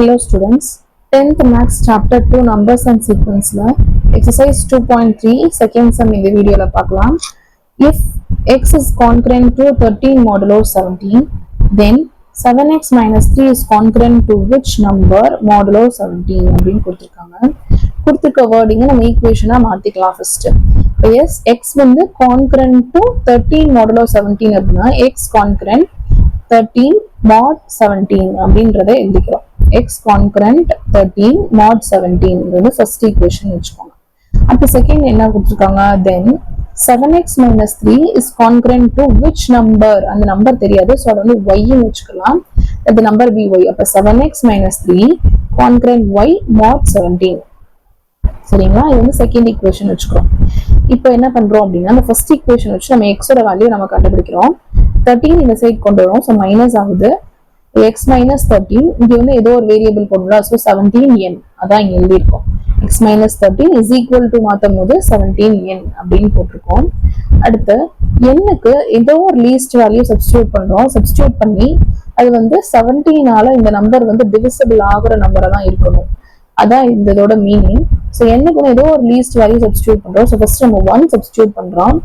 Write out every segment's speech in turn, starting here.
Hello students, 10th Maths Chapter 2 Numbers and Sequence Exercise 2.3 second sum in the video பார்க்கலாம். If x is concurrent to 13 modulo 17, then 7x minus 3 is concurrent to which number modulo 17 அப்படின்னு கொடுத்திருக்க wording நம்ம ஈக்குவேஷனா மாத்திக்கலாம் first. Yes, x வந்து concurrent to 13 modulo 17 அப்படின்னா x concurrent 13 mod 17 அப்படின்றதை எழுதிக்கிறோம். x concurrent 13 mod 17 first equation வச்சுக்கோங்க. அடுத்த செகண்ட் என்ன கொடுத்திருக்காங்க, then 7x minus 3 is concurrent to which number, அந்த நம்பர் தெரியாது, ஸோ அதை வந்து y ன்னு வச்சுக்கலாம். the number be y. அப்ப 7x minus 3 concurrent y mod 17. சரிங்களா, இது வந்து செகண்ட் ஈக்குவேஷன் வச்சுக்கிறோம். இப்போ என்ன பண்றோம் அப்படின்னா, அந்த ஃபர்ஸ்ட் ஈக்குவேஷன் வச்சு நம்ம எக்ஸோட வேல்யூ நம்ம கண்டுபிடிக்கிறோம். 13 இந்த சைட் கொண்டு வரோம், ஸோ மைனஸ் ஆகுது. x minus 13 இங்க வந்து ஏதோ ஒரு வேரியபிள் போடலாம், ஸோ 17n அதான் இங்க எழுதியிருக்கோம். x minus 13 is equal to மாற்றும் போது 17n அப்படின்னு போட்டிருக்கோம். அடுத்து n-க்கு ஏதோ ஒரு லீஸ்ட் வேல்யூ சப்ஸ்டியூட் பண்றோம். சப்ஸ்டியூட் பண்ணி அது வந்து 17ஆல இந்த நம்பர் வந்து டிவிசிபிள் ஆகுற நம்பரா தான் இருக்கணும், அதான் இதோட மீனிங். ஸோ n-க்கு ஏதோ ஒரு லீஸ்ட் வேல்யூ சப்ஸ்டியூட் பண்றோம். ஸோ ஃபர்ஸ்ட் நம்ம 1 சப்ஸ்டியூட் பண்றோம்.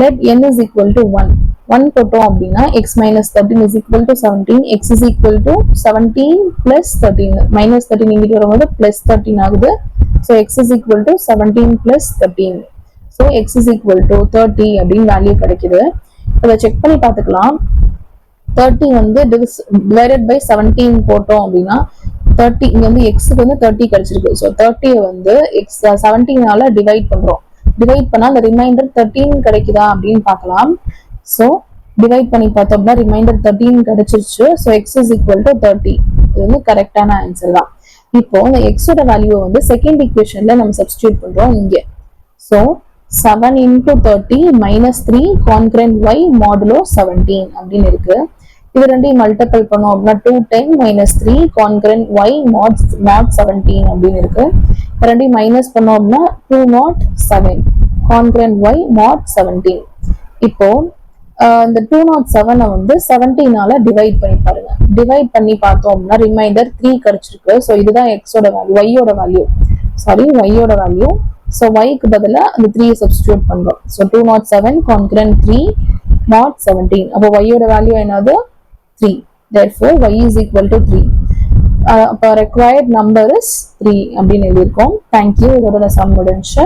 let n is equal to 1 போட்டோம் அப்படின்னா x minus 13 is equal to 17, x is equal to 17 plus 13, minus 13 இங்கிட்டு வரும்போது plus 13 ஆகுது. so x is equal to 17 plus 13, so x is equal to 30 அப்படின்னு value கிடைக்குது. அதை செக் பண்ணி பார்த்துக்கலாம். 30 வந்து divided by 17 போட்டோம் அப்படின்னா 30 இங்க வந்து x-க்கு வந்து 30 கிடைச்சிருக்கு. ஸோ 30 வந்து x 17ஆல டிவைட் பண்றோம். டிவைட் பண்ணா அந்த ரிமைண்டர் 13 கிடைக்குதா அப்படின்னு பார்க்கலாம். ஸோ டிவைட் பண்ணி பார்த்தோம்னா ரிமைண்டர் 13 கிடைச்சிருச்சு. So X is equal to 30. இது வந்து கரெக்டான ஆன்சர் தான். இப்போ இந்த எக்ஸோட வேல்யூவை வந்து செகண்ட் ஈக்குவேஷன்ல நம்ம சப்ஸ்டியூட் பண்றோம் இங்க. So 7 into 30 minus 3 concurrent y modulo 17 அப்படின்னு இருக்கு. இது ரெண்டையும் மல்டிபிள் பண்ணோம் அப்படின்னா 2 10 minus 3 concurrent y mod 17 அப்படின்னு இருக்கு. ரெண்டையும் மைனஸ் பண்ணோம் அப்படின்னா 2 mod 7 concurrent y mod 17. இப்போ இந்த 2 mod 7 வந்து 17ஆல டிவைட் பண்ணி பாருங்க. டிவைட் பண்ணி பார்த்தோம் அப்படின்னா ரிமைண்டர் 3 கிடைச்சிருக்கு. ஸோ இதுதான் எக்ஸோட வேல்யூ, ஒய்யோட வேல்யூ, சாரி ஒய்யோட வேல்யூ. ஸோ ஒய்க்கு பதிலாக அந்த 3 சப்ஸ்டியூட் பண்றோம். So 2 mod 7 concurrent 3 mod 17. அப்போ ஒய்யோட வேல்யூ என்னது 3. therefore y is equal to 3. அப்போ required number is 3 அப்படின்னு எழுதியிருக்கோம். தேங்க்யூ. இதோட சம் முடிஞ்சு.